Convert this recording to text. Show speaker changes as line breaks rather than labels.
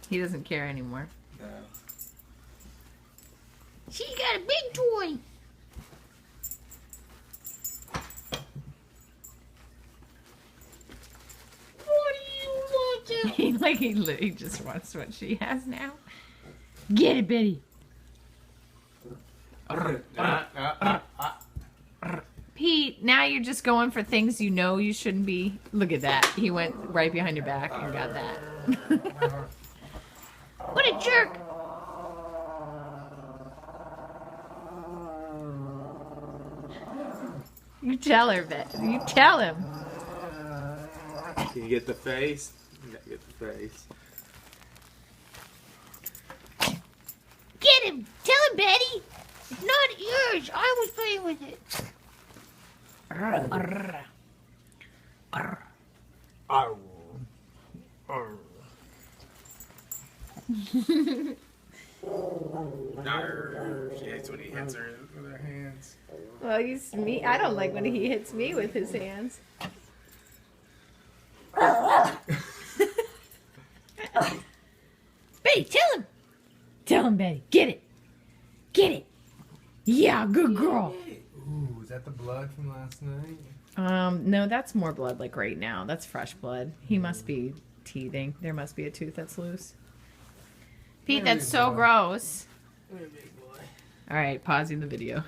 He doesn't care anymore.
No.
She got a big toy. What do you want to? he just wants what she has now. Get it, Betty. Pete, now you're just going for things you know you shouldn't be. Look at that. He went right behind your back and got that. What a jerk. You tell her, Bet. You tell him.
Can you get the face? You gotta get the face.
Get him. Tell him, Betty. It's not yours. I was playing with it.
She hates when he hits her with her hands.
Well, he's me. I don't like when he hits me with his hands. Betty, tell him. Tell him, Betty. Get it. Get it. Yeah, good girl.
Ooh, is that the blood from last night?
No, that's more blood like right now. That's fresh blood. He must be teething. There must be a tooth that's loose. Pete, that's so gross.
What a big boy.
All right, pausing the video.